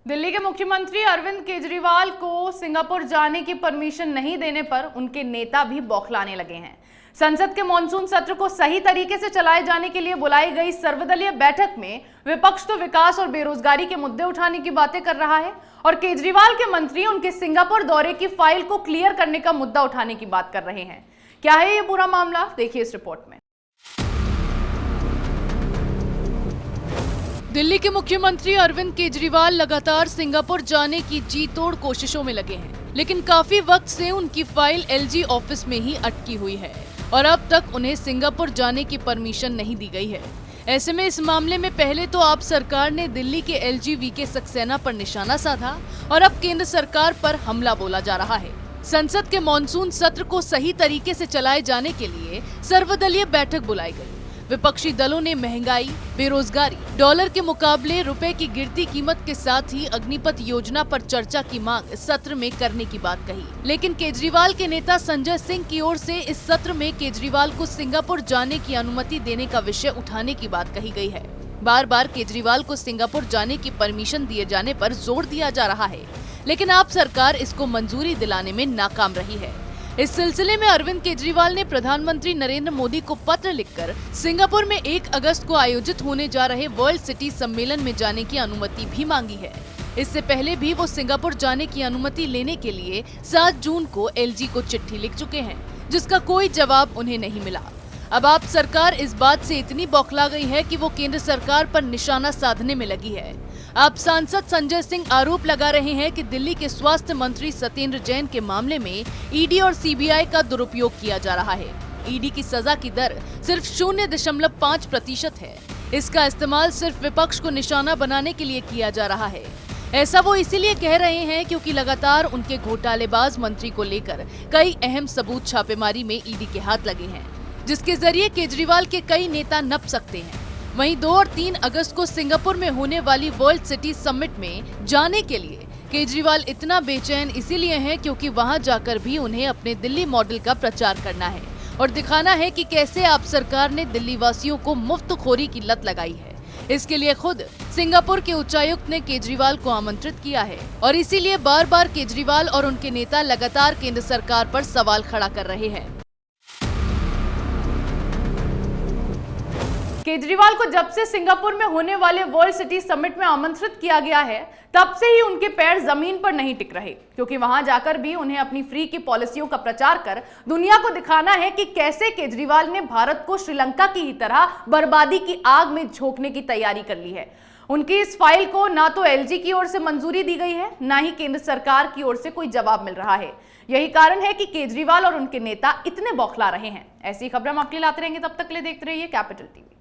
दिल्ली के मुख्यमंत्री अरविंद केजरीवाल को सिंगापुर जाने की परमिशन नहीं देने पर उनके नेता भी बौखलाने लगे हैं। संसद के मॉनसून सत्र को सही तरीके से चलाए जाने के लिए बुलाई गई सर्वदलीय बैठक में विपक्ष तो विकास और बेरोजगारी के मुद्दे उठाने की बातें कर रहा है और केजरीवाल के मंत्री उनके सिंगापुर दौरे की फाइल को क्लियर करने का मुद्दा उठाने की बात कर रहे हैं। क्या है ये पूरा मामला, देखिए इस रिपोर्ट में। दिल्ली के मुख्यमंत्री अरविंद केजरीवाल लगातार सिंगापुर जाने की जी तोड़ कोशिशों में लगे हैं, लेकिन काफी वक्त से उनकी फाइल एलजी ऑफिस में ही अटकी हुई है और अब तक उन्हें सिंगापुर जाने की परमिशन नहीं दी गई है। ऐसे में इस मामले में पहले तो आप सरकार ने दिल्ली के एलजी वीके सक्सेना पर निशाना साधा और अब केंद्र सरकार पर हमला बोला जा रहा है। संसद के मॉनसून सत्र को सही तरीके से चलाए जाने के लिए सर्वदलीय बैठक बुलाई गई। विपक्षी दलों ने महंगाई, बेरोजगारी, डॉलर के मुकाबले रुपए की गिरती कीमत के साथ ही अग्निपथ योजना पर चर्चा की मांग सत्र में करने की बात कही, लेकिन केजरीवाल के नेता संजय सिंह की ओर से इस सत्र में केजरीवाल को सिंगापुर जाने की अनुमति देने का विषय उठाने की बात कही गई है। बार बार केजरीवाल को सिंगापुर जाने की परमिशन दिए जाने पर जोर दिया जा रहा है, लेकिन आप सरकार इसको मंजूरी दिलाने में नाकाम रही है। इस सिलसिले में अरविंद केजरीवाल ने प्रधानमंत्री नरेंद्र मोदी को पत्र लिखकर सिंगापुर में 1 अगस्त को आयोजित होने जा रहे वर्ल्ड सिटी सम्मेलन में जाने की अनुमति भी मांगी है। इससे पहले भी वो सिंगापुर जाने की अनुमति लेने के लिए 7 जून को एलजी को चिट्ठी लिख चुके हैं, जिसका कोई जवाब उन्हें नहीं मिला। अब आप सरकार इस बात से इतनी बौखला गई है कि वो केंद्र सरकार पर निशाना साधने में लगी है। आप सांसद संजय सिंह आरोप लगा रहे हैं कि दिल्ली के स्वास्थ्य मंत्री सत्येंद्र जैन के मामले में ईडी और सीबीआई का दुरुपयोग किया जा रहा है। ईडी की सजा की दर सिर्फ 0.5% है। इसका इस्तेमाल सिर्फ विपक्ष को निशाना बनाने के लिए किया जा रहा है। ऐसा वो इसीलिए कह रहे हैं क्योंकि लगातार उनके घोटालेबाज मंत्री को लेकर कई अहम सबूत छापेमारी में ईडी के हाथ लगे हैं, जिसके जरिए केजरीवाल के कई नेता नप सकते हैं। वहीं 2 और 3 अगस्त को सिंगापुर में होने वाली वर्ल्ड सिटी समिट में जाने के लिए केजरीवाल इतना बेचैन इसीलिए हैं क्योंकि वहां जाकर भी उन्हें अपने दिल्ली मॉडल का प्रचार करना है और दिखाना है कि कैसे आप सरकार ने दिल्ली वासियों को मुफ्तखोरी की लत लगाई है। इसके लिए खुद सिंगापुर के उच्चायुक्त ने केजरीवाल को आमंत्रित किया है और इसीलिए बार बार केजरीवाल और उनके नेता लगातार केंद्र सरकार पर सवाल खड़ा कर रहे हैं। केजरीवाल को जब से सिंगापुर में होने वाले वर्ल्ड सिटी समिट में आमंत्रित किया गया है, तब से ही उनके पैर जमीन पर नहीं टिक रहे, क्योंकि वहां जाकर भी उन्हें अपनी फ्री की पॉलिसियों का प्रचार कर दुनिया को दिखाना है कि कैसे केजरीवाल ने भारत को श्रीलंका की ही तरह बर्बादी की आग में झोंकने की तैयारी कर ली है। उनकी इस फाइल को ना तो एलजी की ओर से मंजूरी दी गई है, ना ही केंद्र सरकार की ओर से कोई जवाब मिल रहा है। यही कारण है कि केजरीवाल और उनके नेता इतने बौखला रहे हैं। ऐसी खबरें हम आपके लिए लाते रहेंगे, तब तक के लिए देखते रहिए कैपिटल टीवी।